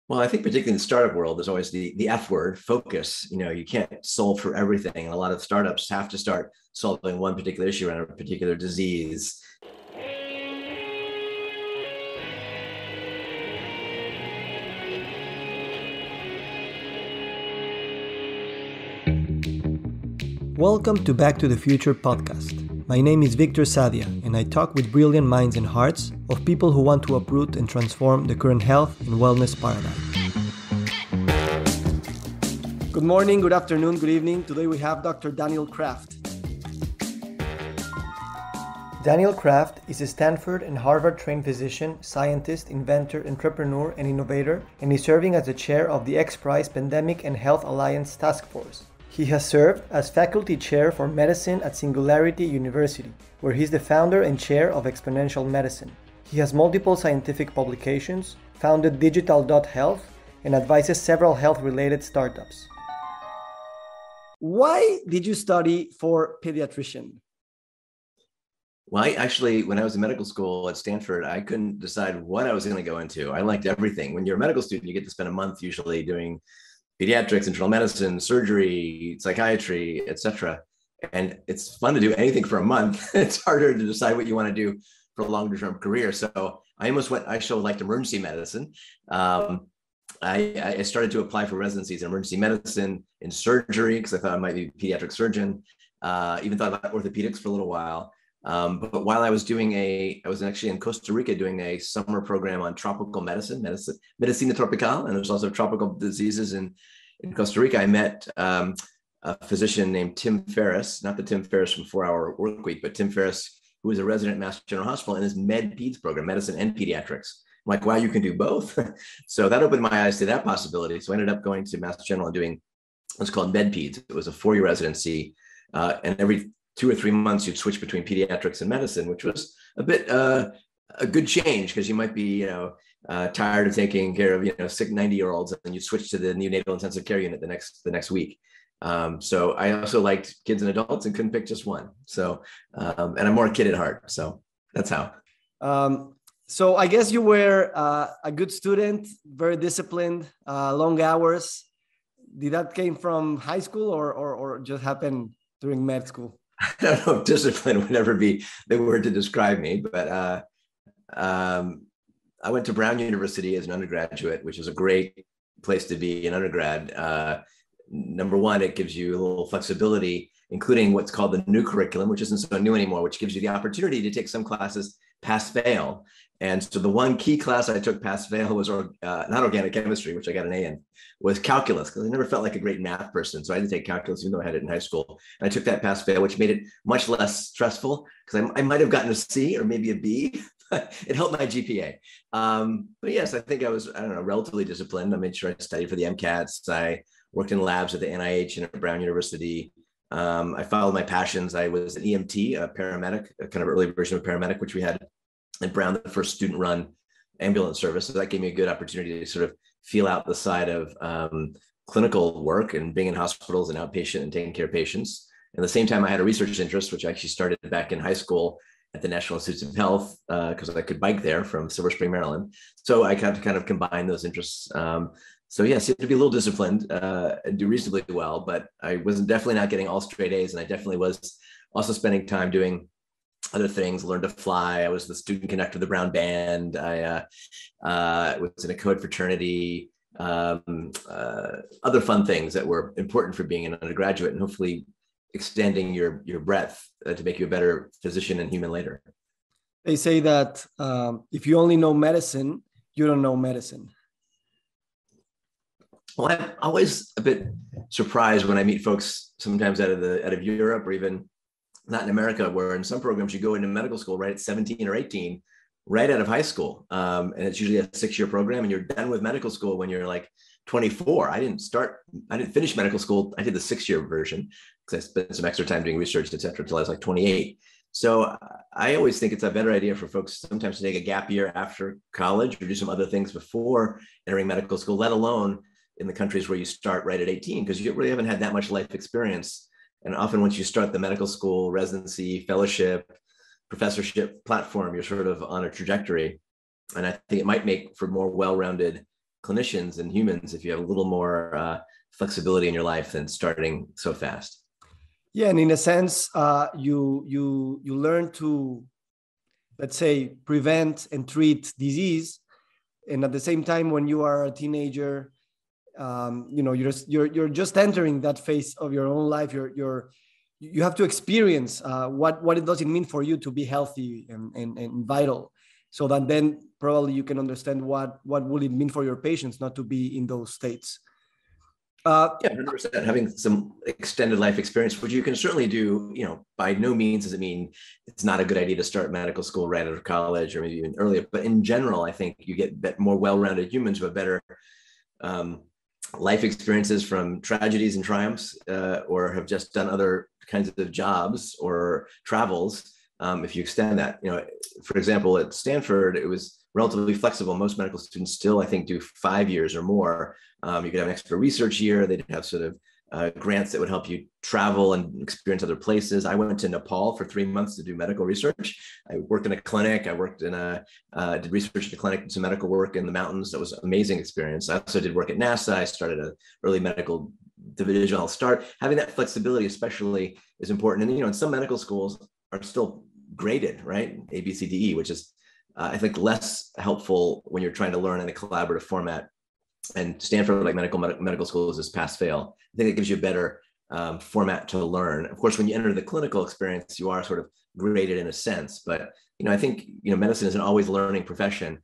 Well, I think particularly in the startup world, there's always the F word, focus. You can't solve for everything. And a lot of startups have to start solving one particular issue around a particular disease. Welcome to Back to the Future podcast. My name is Victor Sadia, and I talk with brilliant minds and hearts of people who want to uproot and transform the current health and wellness paradigm. Good morning, good afternoon, good evening. Today we have Dr. Daniel Kraft. Daniel Kraft is a Stanford and Harvard-trained physician, scientist, inventor, entrepreneur, and innovator, and is serving as the chair of the XPRIZE Pandemic and Health Alliance Task Force. He has served as faculty chair for medicine at Singularity University, where he is the founder and chair of Exponential Medicine. He has multiple scientific publications, founded Digital.Health, and advises several health-related startups. Why did you study for pediatrician? Well, when I was in medical school at Stanford, I couldn't decide what I was going to go into. I liked everything. When you're a medical student, you get to spend a month usually doing pediatrics, internal medicine, surgery, psychiatry, etc. And it's fun to do anything for a month. It's harder to decide what you want to do for a longer term career. So I liked emergency medicine. I started to apply for residencies in emergency medicine, in surgery, because I thought I might be a pediatric surgeon. Even thought about orthopedics for a little while. But while I was actually in Costa Rica doing a summer program on tropical medicina tropical, and there's also tropical diseases in Costa Rica. I met a physician named Tim Ferriss, not the Tim Ferriss from 4 Hour Workweek, but Tim Ferriss, who was a resident at Mass General Hospital in his Med-Peds program, medicine and pediatrics. I'm like, wow, you can do both. So that opened my eyes to that possibility. So I ended up going to Mass General and doing what's called Med-Peds. It was a 4-year residency, and every 2 or 3 months, you'd switch between pediatrics and medicine, which was a bit a good change because you might be, tired of taking care of, sick 90-year-olds, and you switch to the neonatal intensive care unit the next week. So I also liked kids and adults and couldn't pick just one. So, and I'm more a kid at heart. So that's how. So I guess you were a good student, very disciplined, long hours. Did that came from high school or just happened during med school? I don't know if discipline would ever be the word to describe me, but I went to Brown University as an undergraduate, which is a great place to be an undergrad. Number one, it gives you a little flexibility, including what's called the new curriculum, which isn't so new anymore, which gives you the opportunity to take some classes pass-fail. And so the one key class I took pass-fail was not organic chemistry, which I got an A in, was calculus, because I never felt like a great math person. So I had to take calculus, even though I had it in high school. And I took that pass-fail, which made it much less stressful, because I might have gotten a C or maybe a B, but it helped my GPA. But yes, I think I was, relatively disciplined. I made sure I studied for the MCATs. I worked in labs at the NIH and at Brown University. I followed my passions. I was an EMT, a paramedic, a kind of early version of paramedic, which we had at Brown, the first student-run ambulance service. So that gave me a good opportunity to sort of feel out the side of clinical work and being in hospitals and outpatient and taking care of patients. At the same time, I had a research interest, which I actually started back in high school at the National Institutes of Health, because I could bike there from Silver Spring, Maryland. So I had to kind of combine those interests. So yes, you have to be a little disciplined and do reasonably well, but I was definitely not getting all straight A's, and I definitely was also spending time doing other things, learned to fly. I was the student conductor of the Brown Band. I was in a code fraternity, other fun things that were important for being an undergraduate and hopefully extending your breadth to make you a better physician and human later. They say that if you only know medicine, you don't know medicine. Well, I'm always a bit surprised when I meet folks sometimes out of Europe or even Latin America, where in some programs you go into medical school right at 17 or 18, right out of high school. And it's usually a 6-year program and you're done with medical school when you're like 24. I didn't finish medical school. I did the 6-year version because I spent some extra time doing research, et cetera, until I was like 28. So I always think it's a better idea for folks sometimes to take a gap year after college or do some other things before entering medical school, let alone in the countries where you start right at 18, because you really haven't had that much life experience. And often once you start the medical school, residency, fellowship, professorship platform, you're sort of on a trajectory. And I think it might make for more well-rounded clinicians and humans if you have a little more flexibility in your life than starting so fast. Yeah, and in a sense, you learn to, let's say, prevent and treat disease, and at the same time, when you are a teenager, you're just entering that phase of your own life. You have to experience what it does it mean for you to be healthy and vital, so that then probably you can understand what will it mean for your patients not to be in those states. Yeah, 100%. Having some extended life experience, which you can certainly do, by no means does it mean it's not a good idea to start medical school right out of college or maybe even earlier. But in general, I think you get more well-rounded humans with better life experiences from tragedies and triumphs, or have just done other kinds of jobs or travels. If you extend that, for example, at Stanford, it was relatively flexible. Most medical students still, I think, do 5 years or more. You could have an extra research year. They'd have sort of grants that would help you travel and experience other places. I went to Nepal for 3 months to do medical research. I worked in a clinic. I worked in did research at a clinic, some medical work in the mountains. That was an amazing experience. I also did work at NASA. I started an early medical division. I'll start having that flexibility, especially, is important. And, and some medical schools are still graded, right? A, B, C, D, E, which is, I think, less helpful when you're trying to learn in a collaborative format. And Stanford, like medical schools, is pass fail. I think it gives you a better format to learn. Of course, when you enter the clinical experience, you are sort of graded in a sense. But I think medicine is an always learning profession,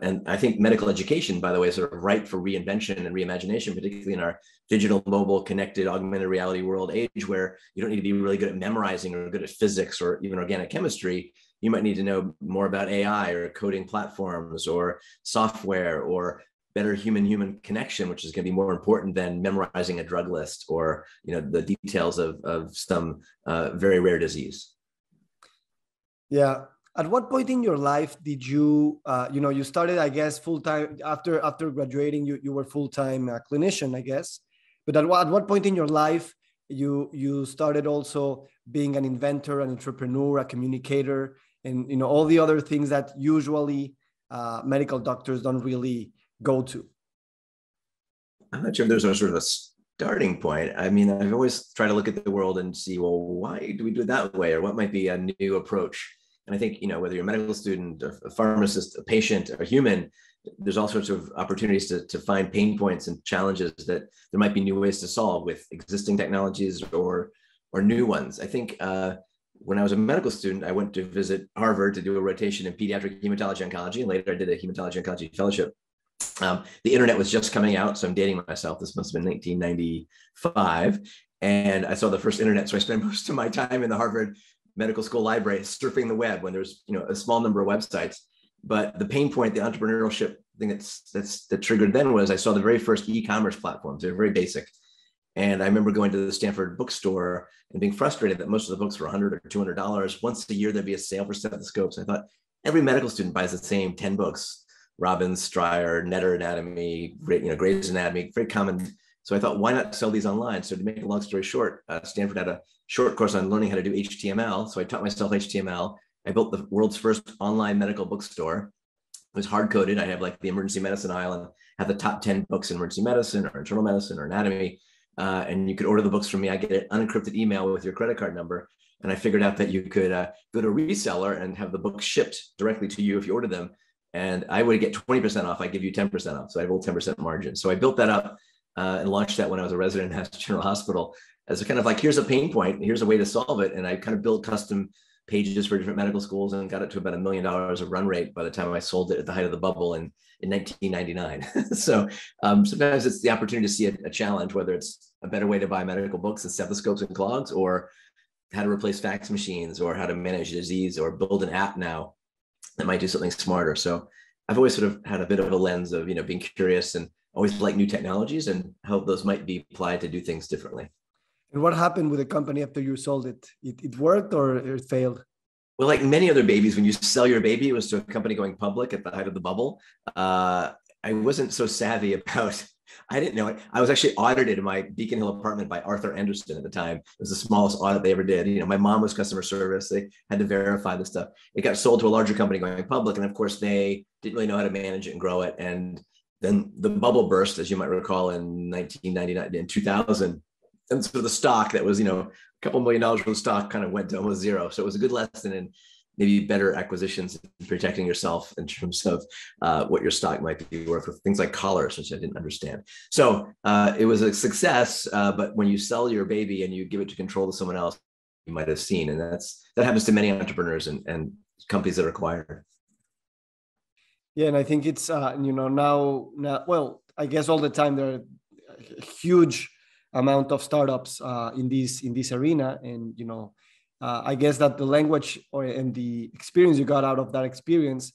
and I think medical education, by the way, is sort of ripe for reinvention and reimagination, particularly in our digital, mobile, connected, augmented reality world age, where you don't need to be really good at memorizing or good at physics or even organic chemistry. You might need to know more about AI or coding platforms or software or better human-human connection, which is going to be more important than memorizing a drug list or the details of some very rare disease. Yeah. At what point in your life did you, you started, I guess, full-time after graduating, you were full-time clinician, I guess. But at what point in your life you started also being an inventor, an entrepreneur, a communicator, and all the other things that usually medical doctors don't really go to? I'm not sure if there's a sort of a starting point. I mean, I've always tried to look at the world and see, well, why do we do it that way? Or what might be a new approach? And I think, whether you're a medical student, a pharmacist, a patient, a human, there's all sorts of opportunities to find pain points and challenges that there might be new ways to solve with existing technologies or new ones. I think when I was a medical student, I went to visit Harvard to do a rotation in pediatric hematology oncology, and later I did a hematology oncology fellowship. The internet was just coming out, so I'm dating myself. This must have been 1995, and I saw the first internet. So I spent most of my time in the Harvard Medical School library surfing the web when there's a small number of websites. But the pain point, the entrepreneurship thing that triggered then was I saw the very first e-commerce platforms. They're very basic. And I remember going to the Stanford bookstore and being frustrated that most of the books were $100 or $200. Once a year, there'd be a sale for stethoscopes. I thought every medical student buys the same 10 books, Robbins, Stryer, Netter Anatomy, Gray's Anatomy, very common. So I thought, why not sell these online? So to make a long story short, Stanford had a short course on learning how to do HTML. So I taught myself HTML. I built the world's first online medical bookstore. It was hard coded. I have like the emergency medicine aisle and have the top 10 books in emergency medicine or internal medicine or anatomy. And you could order the books from me. I get an unencrypted email with your credit card number. And I figured out that you could go to a reseller and have the books shipped directly to you if you order them. And I would get 20% off. I give you 10% off. So I have a little 10% margin. So I built that up and launched that when I was a resident in Mass General Hospital as a kind of like, here's a pain point, and here's a way to solve it. And I kind of built custom pages for different medical schools and got it to about $1 million of run rate by the time I sold it at the height of the bubble in 1999. So sometimes it's the opportunity to see a challenge, whether it's a better way to buy medical books and stethoscopes and clogs, or how to replace fax machines, or how to manage disease, or build an app now that might do something smarter. So I've always sort of had a bit of a lens of, being curious and always like new technologies and how those might be applied to do things differently. And what happened with the company after you sold it? It worked or it failed? Well, like many other babies, when you sell your baby, it was to a company going public at the height of the bubble. I wasn't so savvy about, I didn't know it. I was actually audited in my Beacon Hill apartment by Arthur Anderson at the time. It was the smallest audit they ever did. My mom was customer service. They had to verify the stuff. It got sold to a larger company going public. And of course, they didn't really know how to manage it and grow it. And then the bubble burst, as you might recall, in 1999 and 2000. And so the stock that was, a couple $1 million worth of stock kind of went to almost zero. So it was a good lesson in maybe better acquisitions, protecting yourself in terms of what your stock might be worth, with things like collars, which I didn't understand. So it was a success, but when you sell your baby and you give it to control to someone else, you might have seen, and that happens to many entrepreneurs and companies that are acquired. Yeah, and I think it's now, well, I guess all the time there are a huge amount of startups in this arena, and I guess that the language and the experience you got out of that experience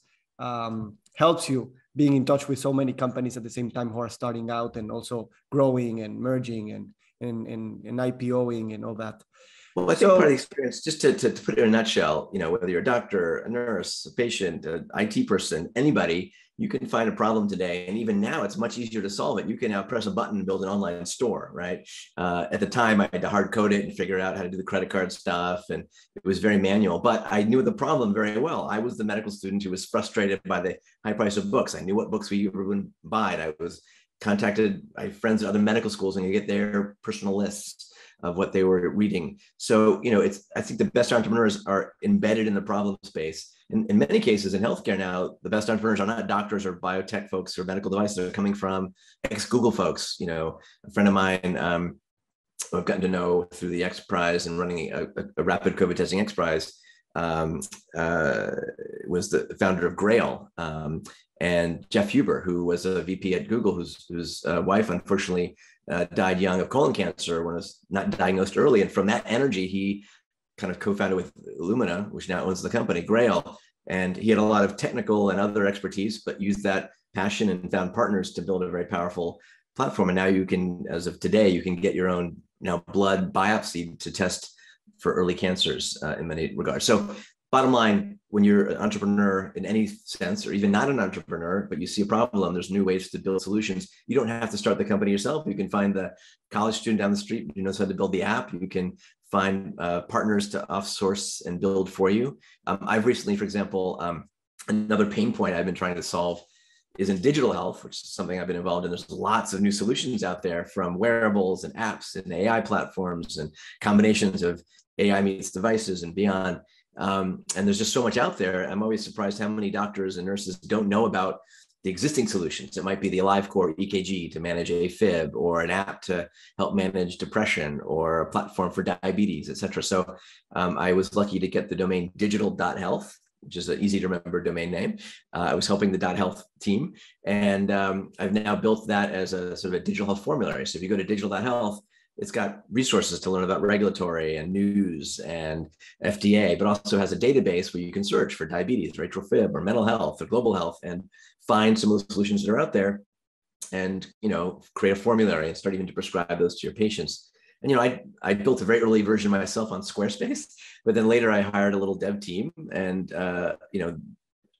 helps you being in touch with so many companies at the same time who are starting out and also growing and merging and IPOing and all that. Well, I think part of the experience, just to put it in a nutshell, whether you're a doctor, a nurse, a patient, an IT person, anybody, you can find a problem today. And even now, it's much easier to solve it. You can now press a button and build an online store, right? At the time, I had to hard code it and figure out how to do the credit card stuff. And it was very manual, but I knew the problem very well. I was the medical student who was frustrated by the high price of books. I knew what books we would buy. I was contacted by friends at other medical schools and you get their personal lists of what they were reading. So, I think the best entrepreneurs are embedded in the problem space. In many cases in healthcare now, the best entrepreneurs are not doctors or biotech folks or medical devices. They're coming from ex-Google folks. A friend of mine I've gotten to know through the XPRIZE and running a rapid COVID testing XPRIZE was the founder of Grail. And Jeff Huber, who was a VP at Google, whose wife unfortunately died young of colon cancer when it was not diagnosed early. And from that energy, he kind of co-founded with Illumina, which now owns the company, Grail. And he had a lot of technical and other expertise, but used that passion and found partners to build a very powerful platform. And now you can, as of today, you can get your own blood biopsy to test for early cancers in many regards. So bottom line, when you're an entrepreneur in any sense, or even not an entrepreneur, but you see a problem, there's new ways to build solutions. You don't have to start the company yourself. You can find the college student down the street who knows how to build the app. You can find partners to offsource and build for you. I've recently, for example, another pain point I've been trying to solve is in Digital.Health, which is something I've been involved in. There's lots of new solutions out there, from wearables and apps and AI platforms and combinations of AI meets devices and beyond. And there's just so much out there. I'm always surprised how many doctors and nurses don't know about the existing solutions. It might be the AliveCore EKG to manage AFib, or an app to help manage depression, or a platform for diabetes, et cetera. So I was lucky to get the domain Digital.Health, which is an easy to remember domain name. I was helping the .health team, and I've now built that as a sort of a digital health formulary. So if you go to Digital.Health, it's got resources to learn about regulatory and news and FDA, but also has a database where you can search for diabetes, or AFib, or mental health, or global health, and find some of the solutions that are out there, and create a formulary and start even to prescribe those to your patients. And I built a very early version myself on Squarespace, but then later I hired a little dev team and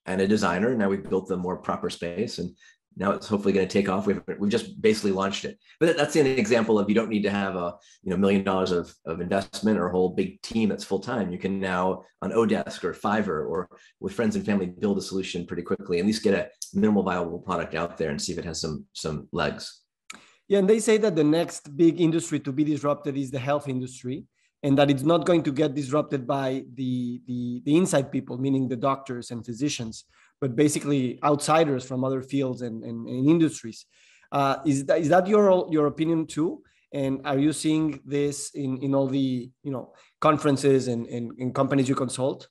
and a designer. Now we've built the more proper space, and now it's hopefully going to take off. We've just basically launched it. But that's an example of, you don't need to have a $1 million of investment or a whole big team that's full time. You can now on Odesk or Fiverr or with friends and family build a solution pretty quickly, at least get a minimal viable product out there and see if it has some legs. Yeah, and they say that the next big industry to be disrupted is the health industry, and that it's not going to get disrupted by the inside people, meaning the doctors and physicians, but basically outsiders from other fields and industries. Is that your opinion too? And are you seeing this in all the conferences and companies you consult?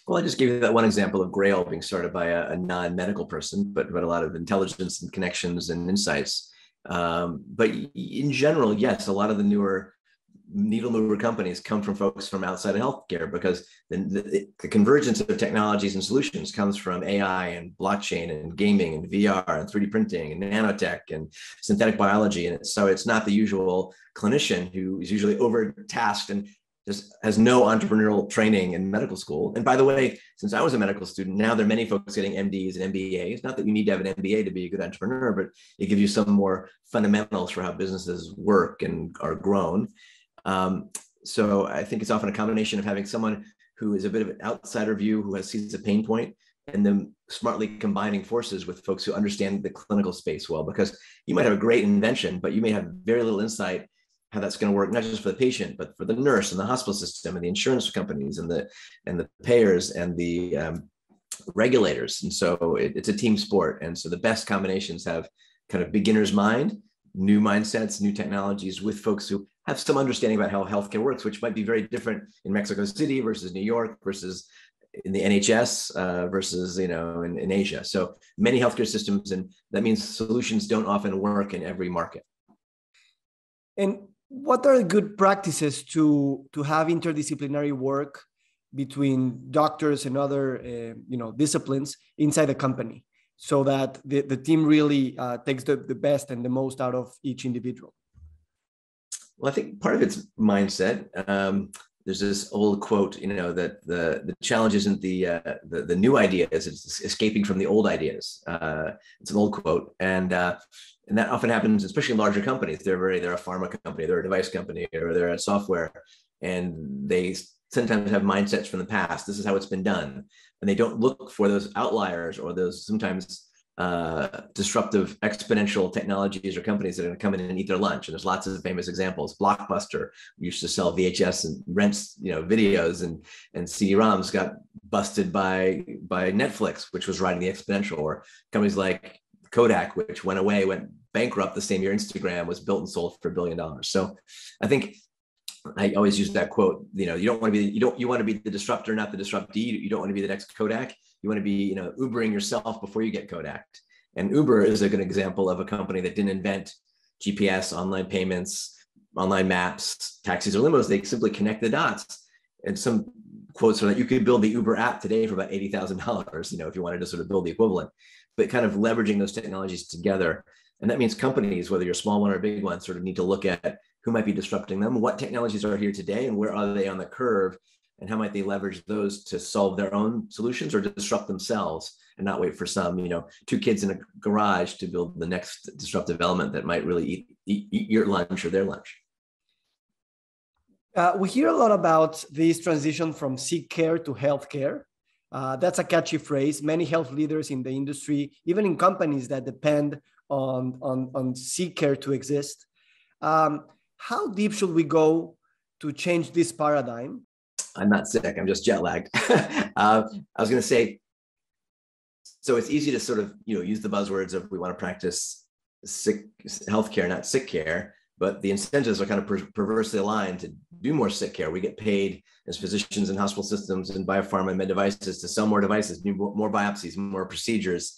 Well, I just gave you that one example of Grail being started by a non-medical person, but a lot of intelligence and connections and insights. But in general, yes, a lot of the newer needle mover companies come from folks from outside of healthcare, because the convergence of technologies and solutions comes from AI and blockchain and gaming and VR and 3D printing and nanotech and synthetic biology. And so it's not the usual clinician who is usually overtasked and just has no entrepreneurial training in medical school. And by the way, since I was a medical student, now there are many folks getting MDs and MBAs. Not that you need to have an MBA to be a good entrepreneur, but it gives you some more fundamentals for how businesses work and are grown. So I think it's often a combination of having someone who is a bit of an outsider view, who sees a pain point and then smartly combining forces with folks who understand the clinical space well, because you might have a great invention, but you may have very little insight how that's going to work, not just for the patient, but for the nurse and the hospital system and the insurance companies and the payers and the regulators. And so it's a team sport. And so the best combinations have kind of beginner's mind, new mindsets, new technologies with folks who have some understanding about how healthcare works, which might be very different in Mexico City versus New York versus in the NHS versus, in Asia. So many healthcare systems, and that means solutions don't often work in every market. And what are good practices to have interdisciplinary work between doctors and other disciplines inside a company, so that the team really takes the best and the most out of each individual? Well, I think part of it's mindset. There's this old quote, that the challenge isn't the new ideas, it's escaping from the old ideas. It's an old quote, and that often happens, especially in larger companies. They're a pharma company, they're a device company, or they're a software, and they sometimes have mindsets from the past. This is how it's been done, and they don't look for those outliers or those sometimes disruptive exponential technologies or companies that are going to come in and eat their lunch. And there's lots of famous examples. Blockbuster used to sell VHS and rents, videos, and CD-ROMs got busted by Netflix, which was riding the exponential. Or companies like Kodak, which went bankrupt the same year Instagram was built and sold for $1 billion. So I think I always use that quote, you want to be the disruptor, not the disruptee. You don't want to be the next Kodak. You want to be, Ubering yourself before you get Kodak. And Uber is a good example of a company that didn't invent GPS, online payments, online maps, taxis or limos. They simply connect the dots. And some quotes are that you could build the Uber app today for about $80,000, if you wanted to sort of build the equivalent, but kind of leveraging those technologies together. And that means companies, whether you're a small one or a big one, sort of need to look at who might be disrupting them, what technologies are here today, and where are they on the curve, and how might they leverage those to solve their own solutions or disrupt themselves and not wait for some, two kids in a garage to build the next disruptive element that might really eat your lunch or their lunch. We hear a lot about this transition from sick care to healthcare. That's a catchy phrase. Many health leaders in the industry, even in companies that depend on sick care to exist. How deep should we go to change this paradigm? I'm not sick, I'm just jet lagged. I was going to say, so it's easy to sort of, use the buzzwords of we want to practice sick healthcare, not sick care, but the incentives are kind of perversely aligned to do more sick care. We get paid as physicians in hospital systems and biopharma and med devices to sell more devices, more biopsies, more procedures,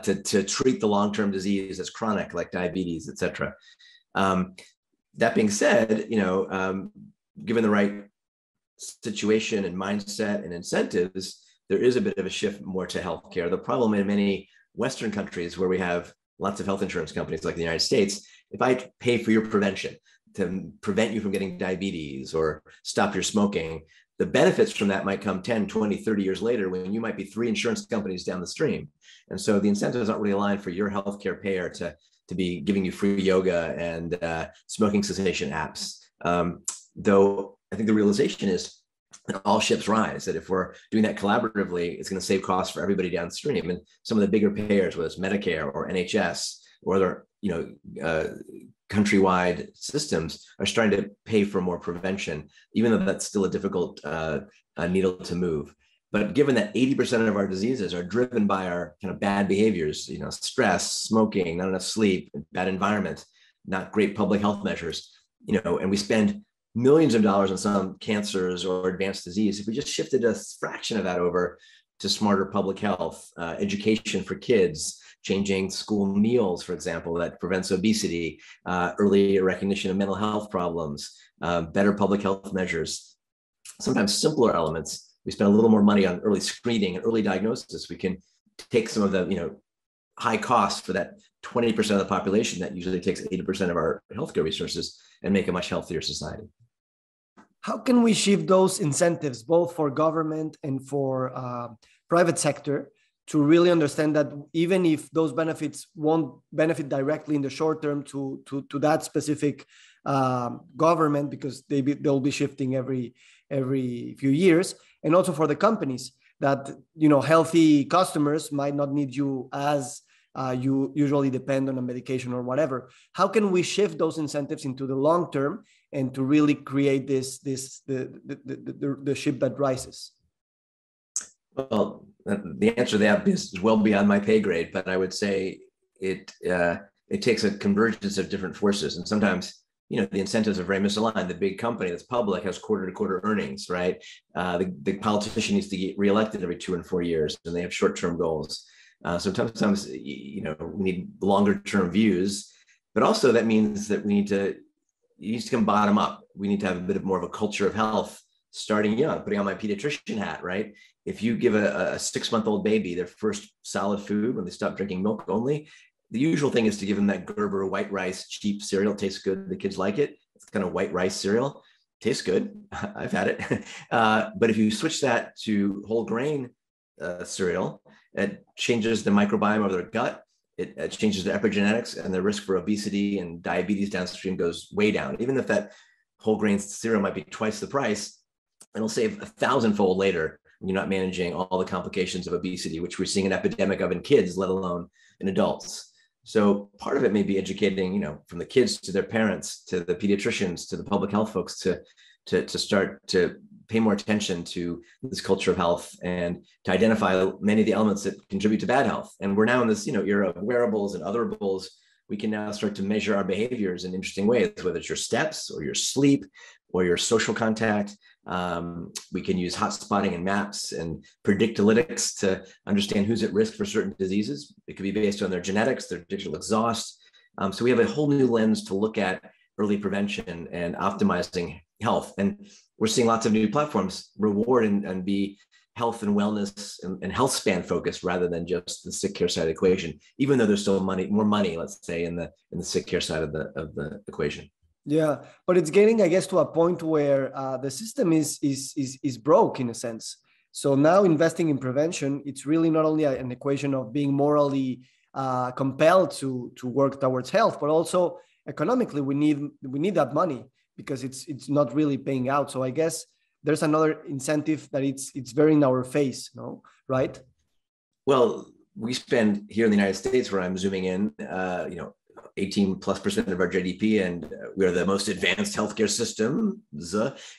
to treat the long-term disease as chronic, like diabetes, et cetera. That being said, given the right situation and mindset and incentives, there is a bit of a shift more to healthcare. The problem in many Western countries where we have lots of health insurance companies like the United States, if I pay for your prevention to prevent you from getting diabetes or stop your smoking, the benefits from that might come 10, 20, 30 years later when you might be 3 insurance companies down the stream. And so the incentives aren't really aligned for your healthcare payer to be giving you free yoga and smoking cessation apps. Though I think the realization is that all ships rise, that if we're doing that collaboratively, it's going to save costs for everybody downstream. And some of the bigger payers, whether it's Medicare or NHS or other, countrywide systems, are starting to pay for more prevention, even though that's still a difficult needle to move. But given that 80% of our diseases are driven by our kind of bad behaviors, stress, smoking, not enough sleep, bad environment, not great public health measures, and we spend millions of dollars on some cancers or advanced disease, if we just shifted a fraction of that over to smarter public health, education for kids, changing school meals, for example, that prevents obesity, early recognition of mental health problems, better public health measures, sometimes simpler elements. We spend a little more money on early screening and early diagnosis. We can take some of the high costs for that 20% of the population that usually takes 80% of our healthcare resources and make a much healthier society. How can we shift those incentives, both for government and for private sector, to really understand that even if those benefits won't benefit directly in the short term to that specific government, because they'll be shifting every few years, and also for the companies, that, you know, healthy customers might not need you as you usually depend on a medication or whatever. How can we shift those incentives into the long term and to really create the ship that rises? Well, the answer to that is well beyond my pay grade, but I would say it takes a convergence of different forces, and sometimes, you know, the incentives are very misaligned. The big company that's public has quarter-to-quarter earnings, right? The politician needs to get reelected every 2 and 4 years, and they have short-term goals. Sometimes, you know, we need longer-term views, but also that means that it needs to come bottom up. We need to have a bit of more of a culture of health starting young, putting on my pediatrician hat, right? If you give a 6-month-old baby their first solid food when they stop drinking milk only, the usual thing is to give them that Gerber white rice, cheap cereal. It tastes good. The kids like it. It's kind of white rice cereal. Tastes good. I've had it. But if you switch that to whole grain cereal, it changes the microbiome of their gut. It changes the epigenetics, and the risk for obesity and diabetes downstream goes way down. Even if that whole grain cereal might be twice the price, it'll save 1,000-fold later when you're not managing all the complications of obesity, which we're seeing an epidemic of in kids, let alone in adults. So part of it may be educating, you know, from the kids to their parents, to the pediatricians, to the public health folks, to start to pay more attention to this culture of health and to identify many of the elements that contribute to bad health. And we're now in this, you know, era of wearables and otherables. We can now start to measure our behaviors in interesting ways, whether it's your steps or your sleep or your social contact. We can use hotspotting and maps and predictalytics to understand who's at risk for certain diseases. It could be based on their genetics, their digital exhaust. So we have a whole new lens to look at early prevention and optimizing health. And we're seeing lots of new platforms reward and be health and wellness and health span focused rather than just the sick care side of the equation, even though there's still more money, let's say, in the sick care side of the equation. Yeah, but it's getting, I guess, to a point where the system is broke in a sense. So now investing in prevention, it's really not only an equation of being morally compelled to work towards health, but also economically we need that money because it's not really paying out. So I guess there's another incentive that it's very in our face, no? Right? Well, we spend here in the United States, where I'm zooming in, 18+% of our GDP, and we are the most advanced healthcare systems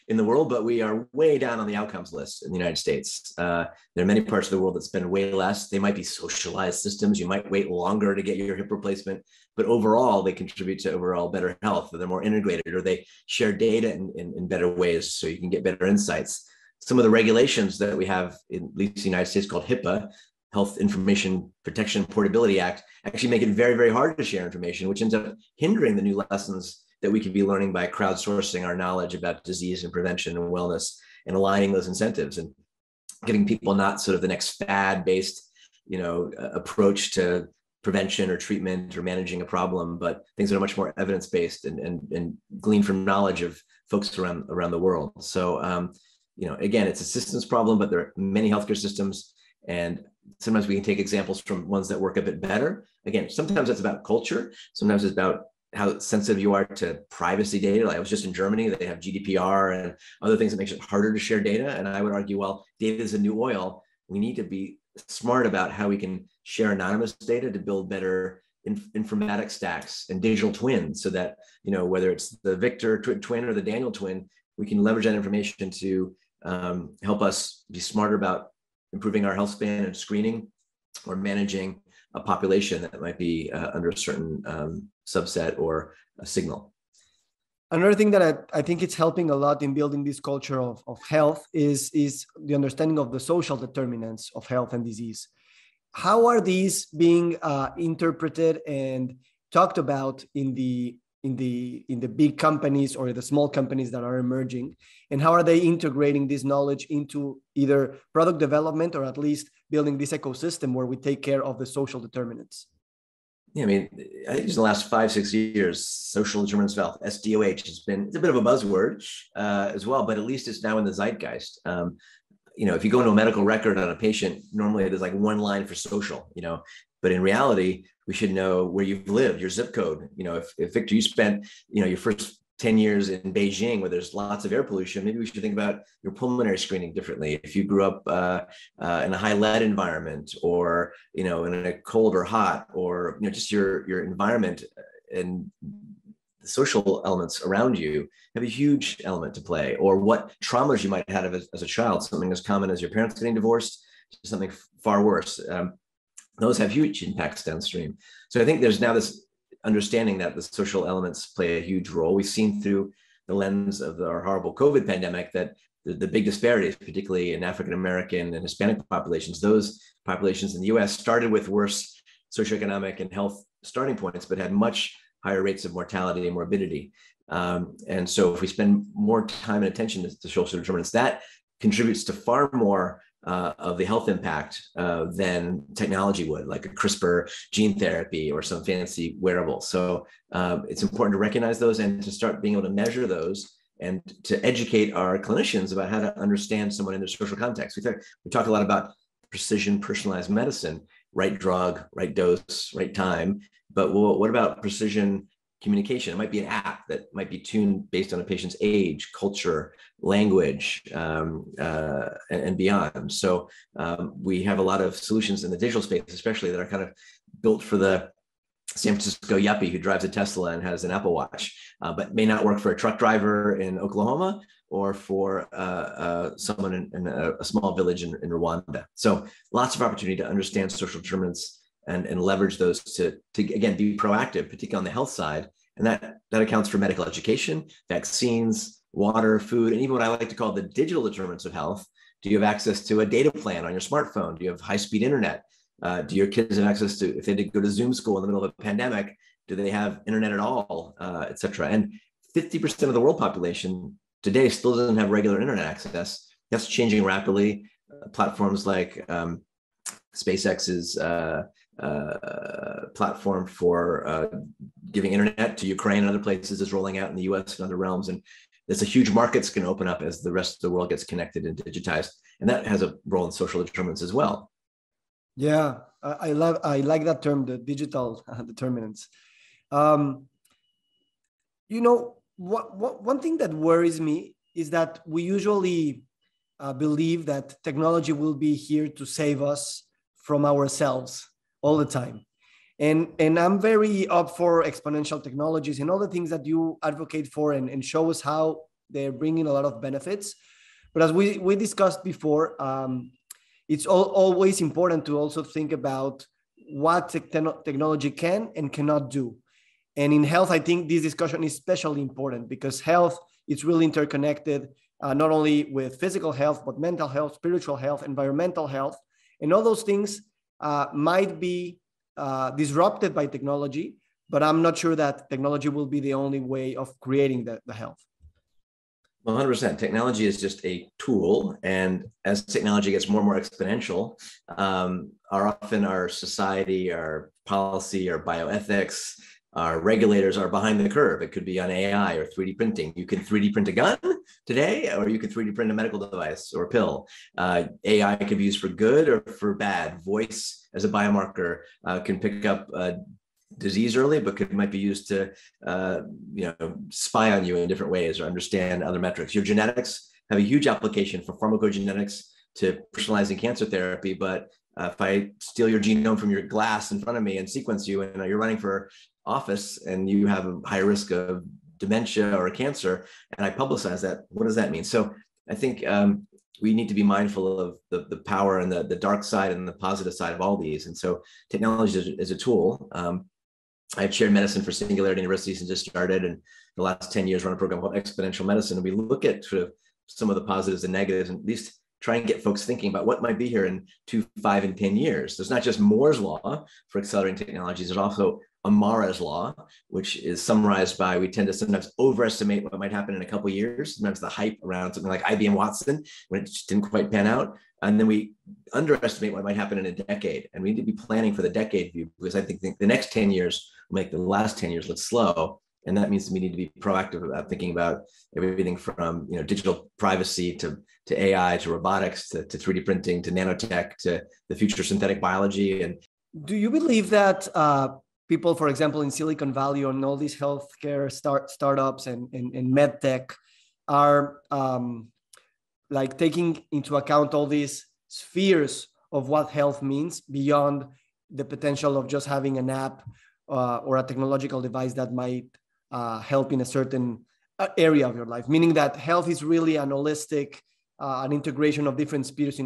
in the world, but we are way down on the outcomes list in the United States. There are many parts of the world that spend way less. They might be socialized systems. You might wait longer to get your hip replacement, but overall, they contribute to overall better health, or they're more integrated, or they share data in better ways so you can get better insights. Some of the regulations that we have, in at least the United States, called HIPAA, Health Information Protection and Portability Act, actually make it very, very hard to share information, which ends up hindering the new lessons that we could be learning by crowdsourcing our knowledge about disease and prevention and wellness and aligning those incentives and giving people not sort of the next fad-based, approach to prevention or treatment or managing a problem, but things that are much more evidence-based and gleaned from knowledge of folks around the world. So, again, it's a systems problem, but there are many healthcare systems, and sometimes we can take examples from ones that work a bit better. Again, sometimes it's about culture. Sometimes it's about how sensitive you are to privacy data. Like I was just in Germany, they have GDPR and other things that makes it harder to share data. And I would argue, well, data is the new oil. We need to be smart about how we can share anonymous data to build better informatics stacks and digital twins, so that, whether it's the Victor twin or the Daniel twin, we can leverage that information to help us be smarter about improving our health span and screening or managing a population that might be under a certain subset or a signal. Another thing that I think it's helping a lot in building this culture of health is the understanding of the social determinants of health and disease. How are these being interpreted and talked about in the big companies or the small companies that are emerging, and how are they integrating this knowledge into either product development or at least building this ecosystem where we take care of the social determinants? Yeah, I mean, I think in the last 5-6 years, social determinants of health, SDOH, it's a bit of a buzzword as well, but at least it's now in the zeitgeist. If you go into a medical record on a patient, normally there's like one line for social, but in reality, we should know where you've lived, your zip code. If Victor, you spent, your first 10 years in Beijing, where there's lots of air pollution, maybe we should think about your pulmonary screening differently. If you grew up in a high lead environment, or in a cold or hot, or just your environment and the social elements around you have a huge element to play. Or what traumas you might have as a child, something as common as your parents getting divorced to something far worse. Those have huge impacts downstream. So I think there's now this understanding that the social elements play a huge role. We've seen through the lens of our horrible COVID pandemic that the big disparities, particularly in African-American and Hispanic populations, those populations in the US started with worse socioeconomic and health starting points, but had much higher rates of mortality and morbidity. And so if we spend more time and attention to social determinants, that contributes to far more of the health impact than technology would, like a CRISPR gene therapy or some fancy wearable. So it's important to recognize those and to start being able to measure those and to educate our clinicians about how to understand someone in their social context. We talk a lot about precision personalized medicine, right drug, right dose, right time. But what about precision communication? It might be an app that might be tuned based on a patient's age, culture, language, and beyond. So we have a lot of solutions in the digital space, especially, that are kind of built for the San Francisco yuppie who drives a Tesla and has an Apple Watch, but may not work for a truck driver in Oklahoma or for someone in a small village in Rwanda. So lots of opportunity to understand social determinants and leverage those to again, be proactive, particularly on the health side. And that accounts for medical education, vaccines, water, food, and even what I like to call the digital determinants of health. Do you have access to a data plan on your smartphone? Do you have high-speed internet? Do your kids have access to, if they did go to Zoom school in the middle of a pandemic, do they have internet at all, et cetera? And 50% of the world population today still doesn't have regular internet access. That's changing rapidly. Platforms like SpaceX's platform for giving internet to Ukraine and other places is rolling out in the US and other realms. And there's a huge market that's going to open up as the rest of the world gets connected and digitized. And that has a role in social determinants as well. Yeah, I like that term, the digital determinants. One thing that worries me is that we usually believe that technology will be here to save us from ourselves all the time. And I'm very up for exponential technologies and all the things that you advocate for and show us how they're bringing a lot of benefits. But as we discussed before, it's always important to also think about what technology can and cannot do. And in health, I think this discussion is especially important because health is really interconnected, not only with physical health, but mental health, spiritual health, environmental health. And all those things might be disrupted by technology, but I'm not sure that technology will be the only way of creating the health. 100%. Technology is just a tool. And as technology gets more and more exponential, often our society, our policy, our bioethics, our regulators are behind the curve. It could be on AI or 3D printing. You can 3D print a gun today, or you can 3D print a medical device or a pill. AI can be used for good or for bad. Voice as a biomarker can pick up disease early, but might be used to spy on you in different ways or understand other metrics. Your genetics have a huge application for pharmacogenetics to personalizing cancer therapy. But if I steal your genome from your glass in front of me and sequence you, and you're running for office and you have a high risk of dementia or cancer, and I publicize that, what does that mean? So I think we need to be mindful of the power and the dark side and the positive side of all these. And so technology is a tool. I've shared medicine for Singularity University since just started, and the last 10 years run a program called Exponential Medicine. And we look at sort of some of the positives and negatives, and at least try and get folks thinking about what might be here in 2, 5, and 10 years. There's not just Moore's law for accelerating technologies. There's also Amara's law, which is summarized by, we tend to sometimes overestimate what might happen in a couple of years. Sometimes the hype around something like IBM Watson, when it just didn't quite pan out. And then we underestimate what might happen in a decade. And we need to be planning for the decade view, because I think the next 10 years will make the last 10 years look slow. And that means we need to be proactive about thinking about everything from digital privacy to AI, to robotics, to 3D printing, to nanotech, to the future synthetic biology. And do you believe that people, for example, in Silicon Valley and all these healthcare startups and med tech are like taking into account all these spheres of what health means beyond the potential of just having an app or a technological device that might help in a certain area of your life, meaning that health is really an holistic, an integration of different spheres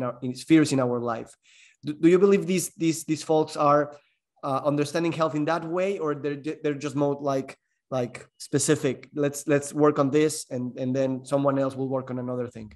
in our life. Do you believe these folks are understanding health in that way, or they're just more like specific? Let's work on this, and then someone else will work on another thing.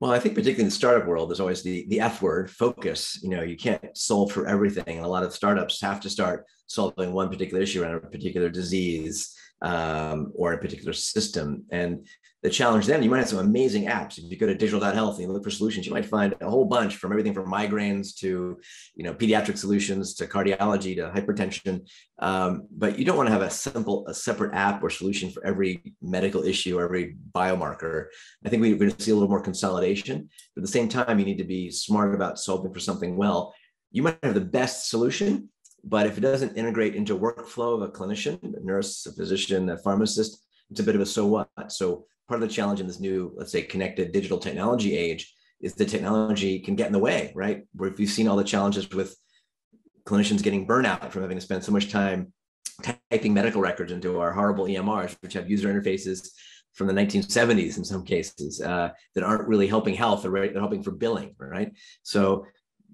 Well, I think particularly in the startup world, there's always the F word, focus. You can't solve for everything. And a lot of startups have to start solving one particular issue around a particular disease or a particular system. And the challenge then, you might have some amazing apps. If you go to Digital.Health and you look for solutions, you might find a whole bunch, from everything from migraines to pediatric solutions to cardiology to hypertension. But you don't want to have a separate app or solution for every medical issue or every biomarker. I think we're going to see a little more consolidation. But at the same time, you need to be smart about solving for something well. You might have the best solution, but if it doesn't integrate into a workflow of a clinician, a nurse, a physician, a pharmacist, it's a bit of a so what. So part of the challenge in this new, let's say, connected digital technology age is the technology can get in the way, right? Where if you've seen all the challenges with clinicians getting burnout from having to spend so much time typing medical records into our horrible EMRs, which have user interfaces from the 1970s in some cases that aren't really helping health, they're helping for billing, right? So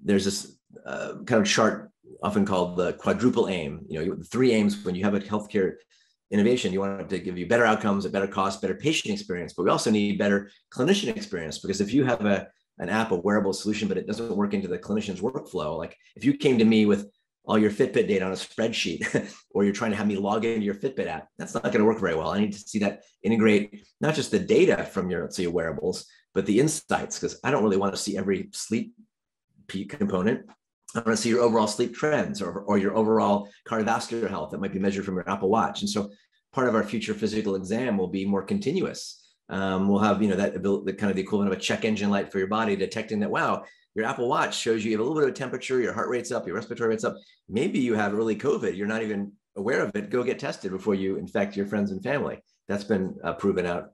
there's this kind of chart often called the quadruple aim. The three aims when you have a healthcare innovation. You want it to give you better outcomes, a better cost, better patient experience, but we also need better clinician experience, because if you have an app, a wearable solution, but it doesn't work into the clinician's workflow, like if you came to me with all your Fitbit data on a spreadsheet, or you're trying to have me log into your Fitbit app, that's not going to work very well. I need to see that integrate not just the data from your, let's say, your wearables, but the insights, because I don't really want to see every sleep peak component. I want to see your overall sleep trends or your overall cardiovascular health that might be measured from your Apple Watch. And so part of our future physical exam will be more continuous. We'll have, that ability, kind of the equivalent of a check engine light for your body, detecting that, wow, your Apple Watch shows you have a little bit of temperature, your heart rate's up, your respiratory rate's up. Maybe you have early COVID. You're not even aware of it. Go get tested before you infect your friends and family. That's been proven out.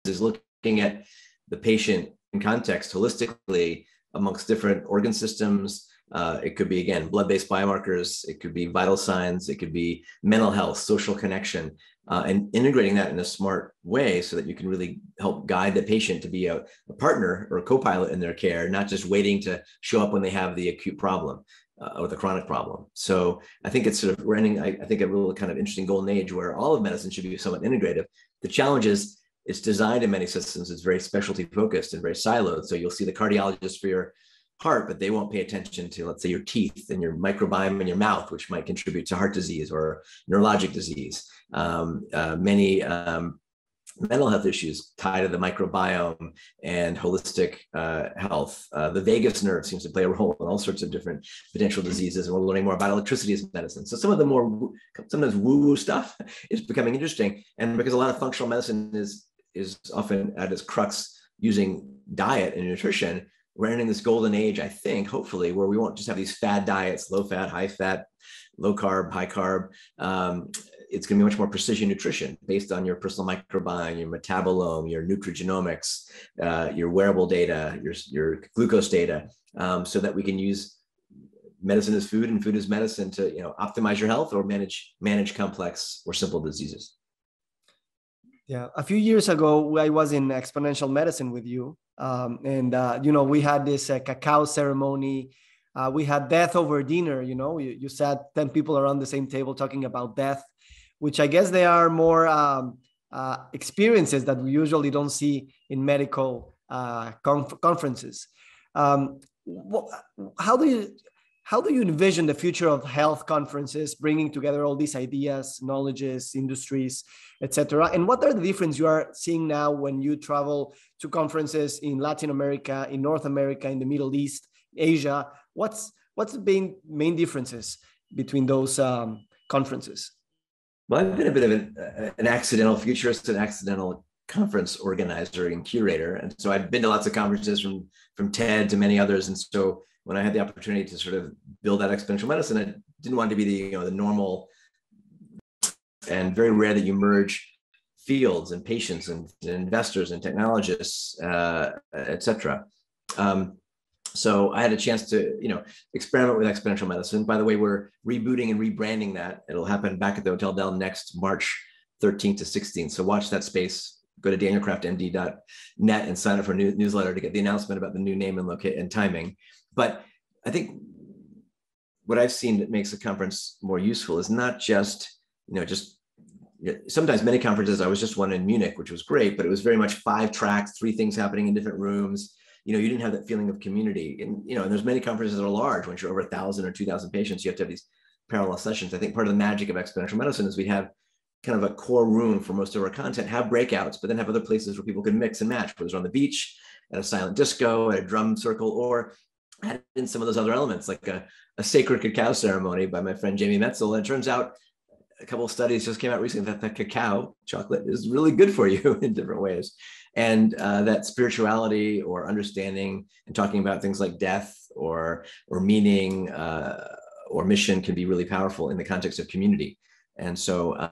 Is looking at the patient in context holistically amongst different organ systems. It could be, again, blood-based biomarkers. It could be vital signs. It could be mental health, social connection, and integrating that in a smart way so that you can really help guide the patient to be a partner or a co-pilot in their care, not just waiting to show up when they have the acute problem or the chronic problem. So I think it's sort of, we're ending, I think, a real kind of interesting golden age where all of medicine should be somewhat integrative. The challenge is it's designed in many systems. It's very specialty focused and very siloed. So you'll see the cardiologist for your heart, but they won't pay attention to, let's say, your teeth and your microbiome in your mouth, which might contribute to heart disease or neurologic disease. Many mental health issues tie to the microbiome and holistic health. The vagus nerve seems to play a role in all sorts of different potential diseases, and we're learning more about electricity as medicine. So some of the more sometimes woo-woo stuff is becoming interesting, and because a lot of functional medicine is often at its crux using diet and nutrition, we're entering this golden age, I think, hopefully, where we won't just have these fad diets, low fat, high fat, low carb, high carb. It's going to be much more precision nutrition based on your personal microbiome, your metabolome, your nutrigenomics, your wearable data, your glucose data, so that we can use medicine as food and food as medicine to optimize your health or manage complex or simple diseases. Yeah, a few years ago, I was in Exponential Medicine with you, and we had this cacao ceremony. We had death over dinner. You sat 10 people around the same table talking about death, which I guess they are more experiences that we usually don't see in medical conferences. How do you envision the future of health conferences, bringing together all these ideas, knowledges, industries, etc.? And what are the differences you are seeing now when you travel to conferences in Latin America, in North America, in the Middle East, Asia? What's the main differences between those conferences? Well, I've been a bit of an accidental futurist, an accidental conference organizer and curator. And so I've been to lots of conferences from TED to many others. And so when I had the opportunity to sort of build that Exponential Medicine, I didn't want to be the normal, and very rare that you merge fields and patients and investors and technologists, et cetera. So I had a chance to, experiment with exponential medicine. By the way, we're rebooting and rebranding that. It'll happen back at the Hotel Del next March 13th to 16th. So watch that space. Go to danielkraftmd.net and sign up for a newsletter to get the announcement about the new name and timing. But I think what I've seen that makes a conference more useful is not just, sometimes many conferences, I was just one in Munich, which was great, but it was very much 5 tracks, 3 things happening in different rooms. You didn't have that feeling of community. And, and there's many conferences that are large. Once you're over 1,000 or 2,000 patients, you have to have these parallel sessions. I think part of the magic of exponential medicine is we have kind of a core room for most of our content, have breakouts, but then have other places where people can mix and match, whether it's on the beach, at a silent disco, at a drum circle, or add in some of those other elements, like a sacred cacao ceremony by my friend Jamie Metzel. And it turns out a couple of studies just came out recently that cacao chocolate is really good for you in different ways. And that spirituality or understanding and talking about things like death or meaning or mission can be really powerful in the context of community. And so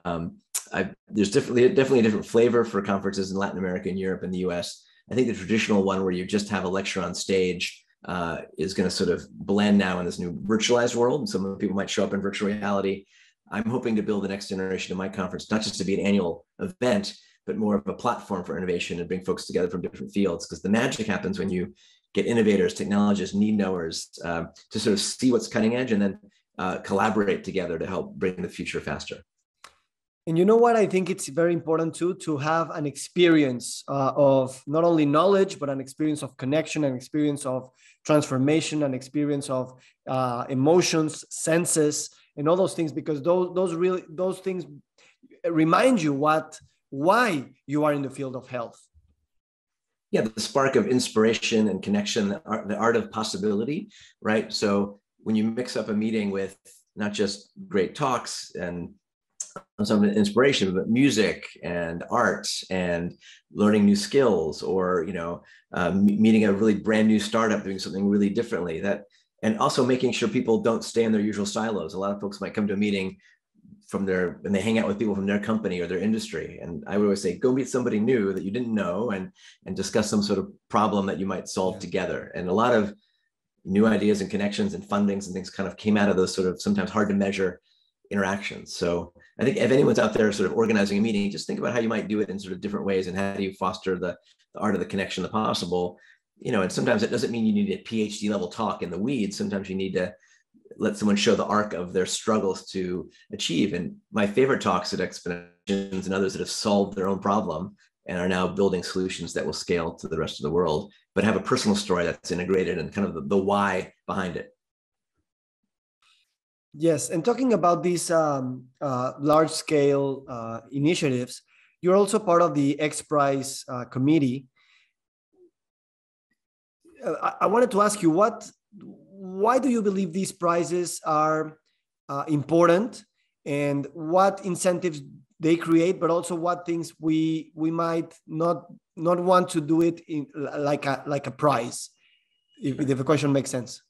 there's definitely a different flavor for conferences in Latin America and Europe and the US. I think the traditional one where you just have a lecture on stage is going to sort of blend now in this new virtualized world. And some people might show up in virtual reality. I'm hoping to build the next generation of my conference, not just to be an annual event, but more of a platform for innovation and bring folks together from different fields. Because the magic happens when you get innovators, technologists, need knowers to sort of see what's cutting edge and then collaborate together to help bring the future faster. And you know what? I think it's very important too, to have an experience of not only knowledge, but an experience of connection, an experience of transformation, an experience of emotions, senses, and all those things, because those things remind you why you are in the field of health. Yeah, the spark of inspiration and connection, the art of possibility, right? So when you mix up a meeting with not just great talks and some inspiration, but music and art and learning new skills, or meeting a really brand new startup doing something really differently, and also making sure people don't stay in their usual silos. A lot of folks might come to a meeting and they hang out with people from their company or their industry. And I would always say, go meet somebody new that you didn't know and discuss some sort of problem that you might solve together. And a lot of new ideas and connections and fundings and things kind of came out of those sort of sometimes hard to measure interactions. So I think if anyone's out there sort of organizing a meeting, just think about how you might do it in sort of different ways and how do you foster the art of the connection, the possible, and sometimes it doesn't mean you need a PhD level talk in the weeds. Sometimes you need to let someone show the arc of their struggles to achieve. And my favorite talks at Exponentials and others that have solved their own problem and are now building solutions that will scale to the rest of the world, but have a personal story that's integrated and kind of the why behind it. Yes, and talking about these large-scale initiatives, you're also part of the XPRIZE committee. I wanted to ask you, why do you believe these prizes are important, and what incentives they create, but also what things we might not want to do it in like a prize, if the question makes sense.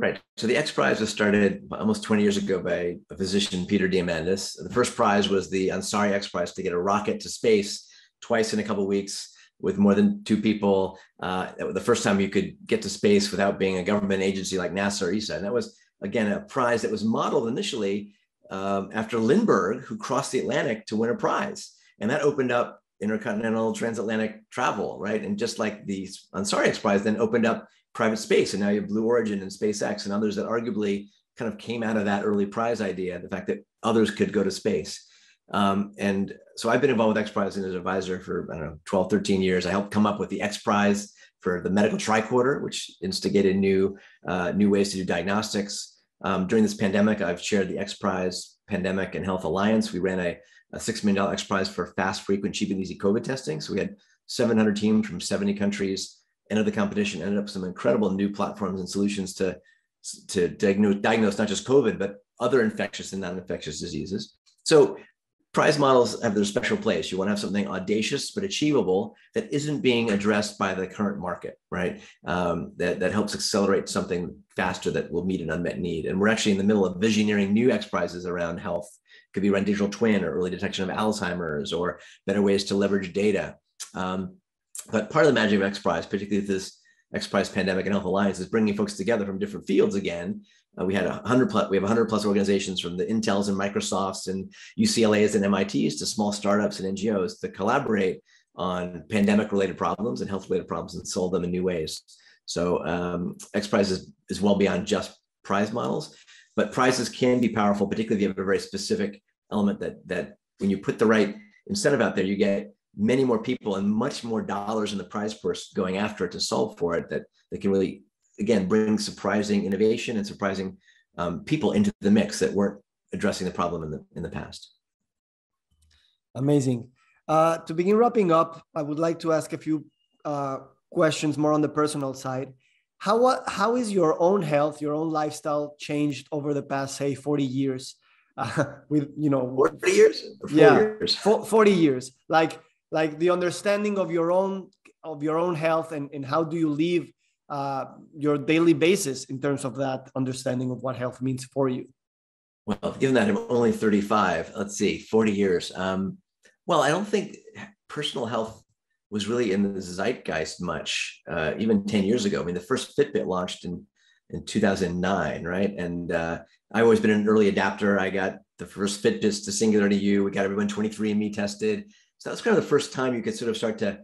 Right. So the XPRIZE was started almost 20 years ago by a physician, Peter Diamandis. The first prize was the Ansari XPRIZE, to get a rocket to space twice in a couple of weeks with more than 2 people. The first time you could get to space without being a government agency like NASA or ESA. And that was, again, a prize that was modeled initially after Lindbergh, who crossed the Atlantic to win a prize. And that opened up intercontinental transatlantic travel, right? And just like the Ansari XPRIZE then opened up private space. And now you have Blue Origin and SpaceX and others that arguably kind of came out of that early prize idea, the fact that others could go to space. And so I've been involved with XPRIZE as an advisor for, 12, 13 years. I helped come up with the XPRIZE for the medical tricorder, which instigated new ways to do diagnostics. During this pandemic, I've chaired the XPRIZE Pandemic and Health Alliance. We ran a $6 million XPRIZE for fast, frequent, cheap, and easy COVID testing. So we had 700 teams from 70 countries enter the competition, ended up some incredible new platforms and solutions to diagnose not just COVID, but other infectious and non-infectious diseases. So prize models have their special place. You want to have something audacious but achievable that isn't being addressed by the current market, right? That helps accelerate something faster that will meet an unmet need. And we're actually in the middle of visioneering new XPRIZes around health. It could be around digital twin or early detection of Alzheimer's or better ways to leverage data. But part of the magic of XPRIZE, particularly this XPRIZE Pandemic and Health Alliance, is bringing folks together from different fields again. We have 100 plus organizations, from the Intels and Microsofts and UCLAs and MITs to small startups and NGOs, to collaborate on pandemic related problems and health related problems and solve them in new ways. So XPRIZE is well beyond just prize models, but prizes can be powerful, particularly if you have a very specific element that when you put the right incentive out there, you get many more people and much more dollars in the prize purse going after it to solve for it, that can really, again, bring surprising innovation and surprising people into the mix that weren't addressing the problem in the past. Amazing. To begin wrapping up, I would like to ask a few questions more on the personal side. How is your own health, your own lifestyle changed over the past, say, 40 years? With 40 years? Or 4 years? 40 years. Like the understanding of your own health, and how do you live your daily basis in terms of that understanding of what health means for you? Well, given that I'm only 35, let's see, 40 years. Well, I don't think personal health was really in the zeitgeist much, even 10 years ago. I mean, the first Fitbit launched in 2009, right? And I've always been an early adapter. I got the first Fitbits to Singularity U. We got everyone 23andMe tested. So that's kind of the first time you could sort of start to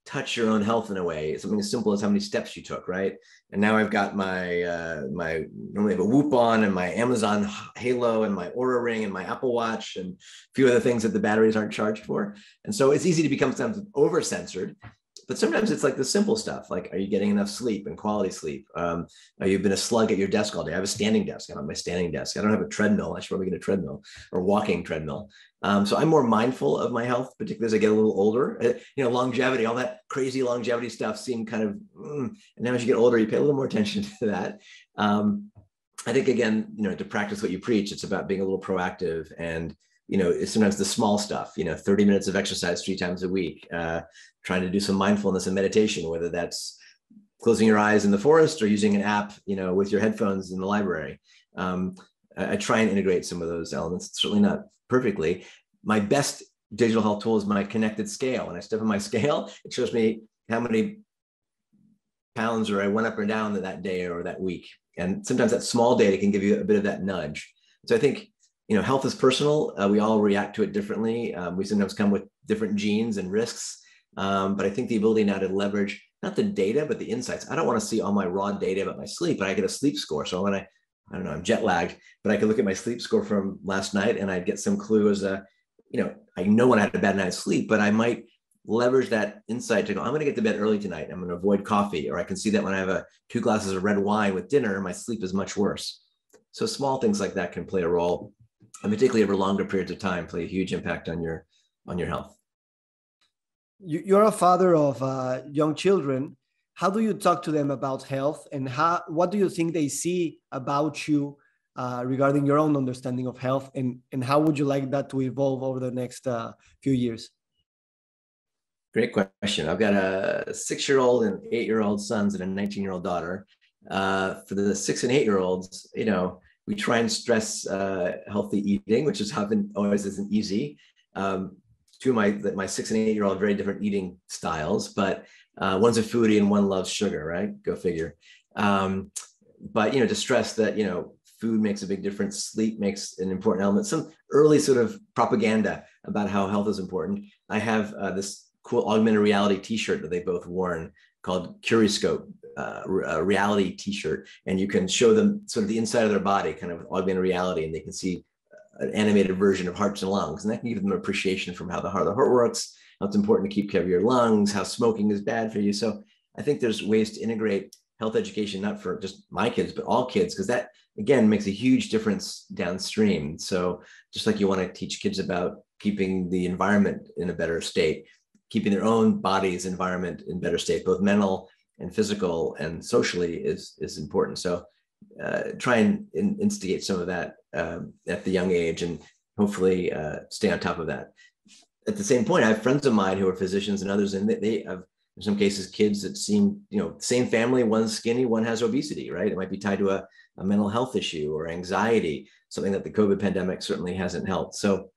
touch your own health in a way. Something as simple as how many steps you took, right? And now I've got my normally have a Whoop on and my Amazon Halo and my Oura Ring and my Apple Watch and a few other things that the batteries aren't charged for. And so it's easy to become sometimes over-censored. But sometimes it's like the simple stuff, like, are you getting enough sleep and quality sleep? Are you been a slug at your desk all day? I have a standing desk. I'm on my standing desk. I don't have a treadmill. I should probably get a treadmill or walking treadmill. So I'm more mindful of my health, particularly as I get a little older. Longevity, all that crazy longevity stuff seemed kind of, and now as you get older, you pay a little more attention to that. I think, again, to practice what you preach, it's about being a little proactive, and it's sometimes the small stuff, 30 minutes of exercise 3 times a week, trying to do some mindfulness and meditation, whether that's closing your eyes in the forest or using an app, with your headphones in the library. I try and integrate some of those elements, certainly not perfectly. My best digital health tool is my connected scale. When I step on my scale, it shows me how many pounds or I went up or down that day or that week. And sometimes that small data can give you a bit of that nudge. So I think, health is personal. We all react to it differently. We sometimes come with different genes and risks. But I think the ability now to leverage not the data, but the insights. I don't want to see all my raw data about my sleep, but I get a sleep score. So when I'm jet lagged, but I can look at my sleep score from last night and I'd get some clue as I know when I had a bad night's sleep, but I might leverage that insight to go, I'm going to get to bed early tonight. I'm going to avoid coffee. Or I can see that when I have 2 glasses of red wine with dinner, my sleep is much worse. So small things like that can play a role, and particularly over longer periods of time, play a huge impact on your health. You're a father of young children. How do you talk to them about health, and what do you think they see about you regarding your own understanding of health, and how would you like that to evolve over the next few years? Great question. I've got a 6-year-old and 8-year-old sons and a 19-year-old daughter. For the 6 and 8-year-olds, we try and stress healthy eating, which is often always isn't easy. 2 of my 6 and 8-year-old very different eating styles, but one's a foodie and one loves sugar, right? Go figure. But to stress that food makes a big difference, sleep makes an important element. Some early sort of propaganda about how health is important. I have this cool augmented reality T-shirt that they both worn called Curiscope, a reality T-shirt, and you can show them sort of the inside of their body, kind of augmented reality, and they can see an animated version of hearts and lungs, and that can give them appreciation from how the heart works, how it's important to keep care of your lungs, how smoking is bad for you. So I think there's ways to integrate health education, not for just my kids, but all kids, because that, again, makes a huge difference downstream. So just like you want to teach kids about keeping the environment in a better state, keeping their own body's environment in better state, both mental and physical and socially is important. So try and instigate some of that at the young age, and hopefully stay on top of that. At the same point, I have friends of mine who are physicians and others, and they have, in some cases, kids that seem, same family, one's skinny, one has obesity, right? It might be tied to a mental health issue or anxiety, something that the COVID pandemic certainly hasn't helped. So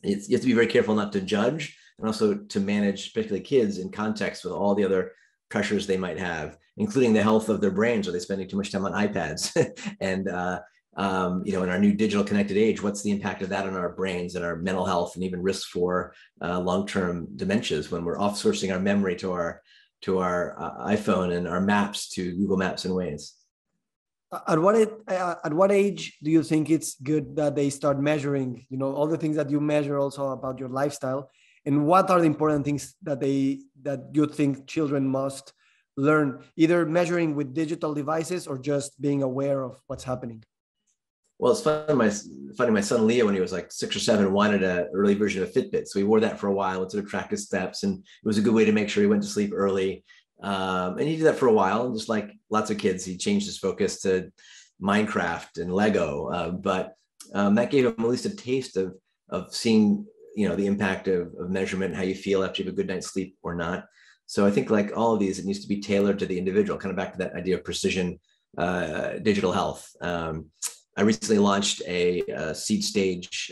you have to be very careful not to judge, and also to manage, particularly kids, in context with all the other pressures they might have, including the health of their brains. Are they spending too much time on iPads? And in our new digital connected age, what's the impact of that on our brains and our mental health, and even risk for long-term dementias when we're offsourcing our memory to our iPhone and our maps to Google Maps and Waze? At what age do you think it's good that they start measuring, all the things that you measure also about your lifestyle? And what are the important things that you think children must learn, either measuring with digital devices or just being aware of what's happening? Well, it's funny. My son Leo, when he was like 6 or 7, wanted an early version of Fitbit. So we wore that for a while and sort of tracked his steps. And it was a good way to make sure he went to sleep early. And he did that for a while. And just like lots of kids, he changed his focus to Minecraft and Lego. But that gave him at least a taste of seeing, the impact of measurement and how you feel after you have a good night's sleep or not. So I think, like all of these, it needs to be tailored to the individual, kind of back to that idea of precision digital health. I recently launched a seed stage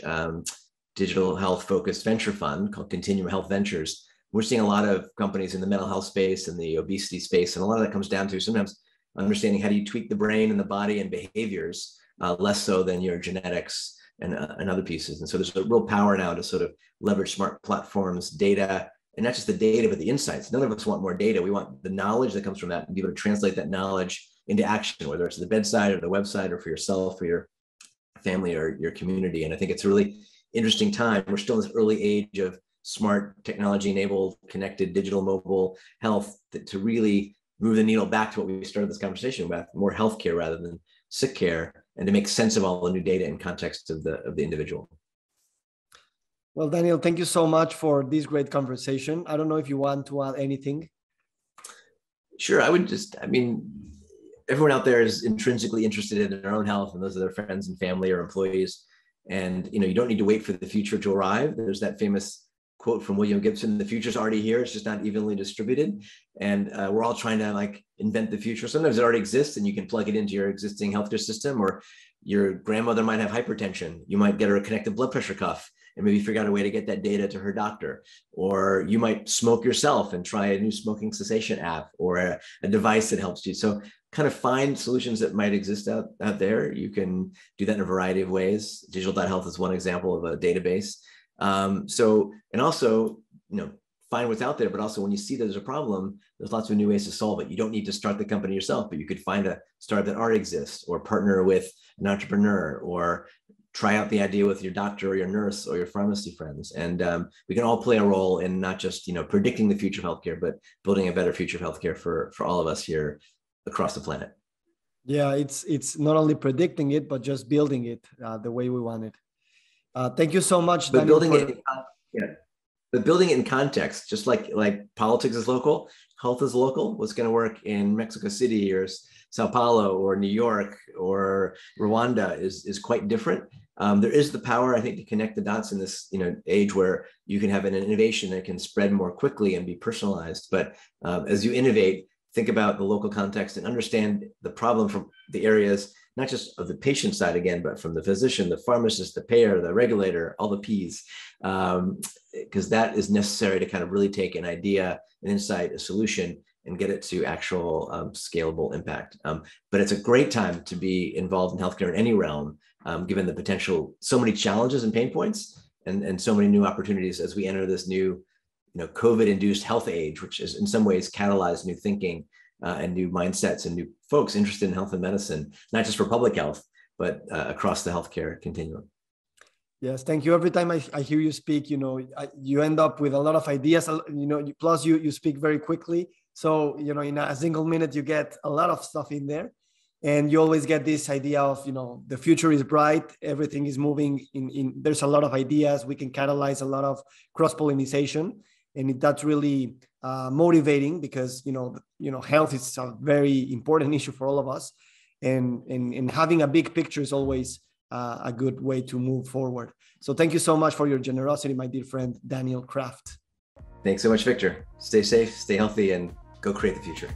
digital health focused venture fund called Continuum Health Ventures. We're seeing a lot of companies in the mental health space and the obesity space. And a lot of that comes down to sometimes understanding how do you tweak the brain and the body and behaviors, less so than your genetics and other pieces. And so there's a real power now to sort of leverage smart platforms, data, and not just the data, but the insights. None of us want more data. We want the knowledge that comes from that and be able to translate that knowledge into action, whether it's the bedside or the website or for yourself or your family or your community. And I think it's a really interesting time. We're still in this early age of smart technology-enabled, connected, digital, mobile health to really move the needle back to what we started this conversation with, more healthcare rather than sick care, and to make sense of all the new data in context of the individual. Well, Daniel, thank you so much for this great conversation. I don't know if you want to add anything. Sure. Everyone out there is intrinsically interested in their own health, and those are their friends and family or employees. And, you don't need to wait for the future to arrive. There's that famous quote from William Gibson, the future's already here. It's just not evenly distributed. And we're all trying to invent the future. Sometimes it already exists and you can plug it into your existing healthcare system, or your grandmother might have hypertension. You might get her a connected blood pressure cuff and maybe figure out a way to get that data to her doctor. Or you might smoke yourself and try a new smoking cessation app or a device that helps you. So kind of find solutions that might exist out there. You can do that in a variety of ways. Digital.Health is one example of a database. And also, find what's out there, but also when you see there's a problem, there's lots of new ways to solve it. You don't need to start the company yourself, but you could find a startup that already exists, or partner with an entrepreneur, or try out the idea with your doctor or your nurse or your pharmacy friends. And we can all play a role in not just, predicting the future of healthcare, but building a better future of healthcare for all of us here across the planet. Yeah, it's not only predicting it, but just building it the way we want it. Thank you so much, but Daniel, building it in context, just like politics is local, health is local. What's going to work in Mexico City or Sao Paulo or New York or Rwanda is quite different. There is the power, I think, to connect the dots in this age where you can have an innovation that can spread more quickly and be personalized. But as you innovate, think about the local context and understand the problem from the areas, not just of the patient side again, but from the physician, the pharmacist, the payer, the regulator, all the P's, because that is necessary to kind of really take an idea, an insight, a solution, and get it to actual scalable impact. But it's a great time to be involved in healthcare in any realm, given the potential, so many challenges and pain points, and so many new opportunities as we enter this new COVID-induced health age, which is in some ways catalyzed new thinking and new mindsets and new folks interested in health and medicine, not just for public health, but across the healthcare continuum. Yes, thank you. Every time I hear you speak, you end up with a lot of ideas, plus you speak very quickly. So, in a single minute, you get a lot of stuff in there. And you always get this idea of, the future is bright, everything is moving there's a lot of ideas, we can catalyze a lot of cross-pollination. And that's really motivating because, health is a very important issue for all of us. And having a big picture is always a good way to move forward. So thank you so much for your generosity, my dear friend, Daniel Kraft. Thanks so much, Victor. Stay safe, stay healthy, and go create the future.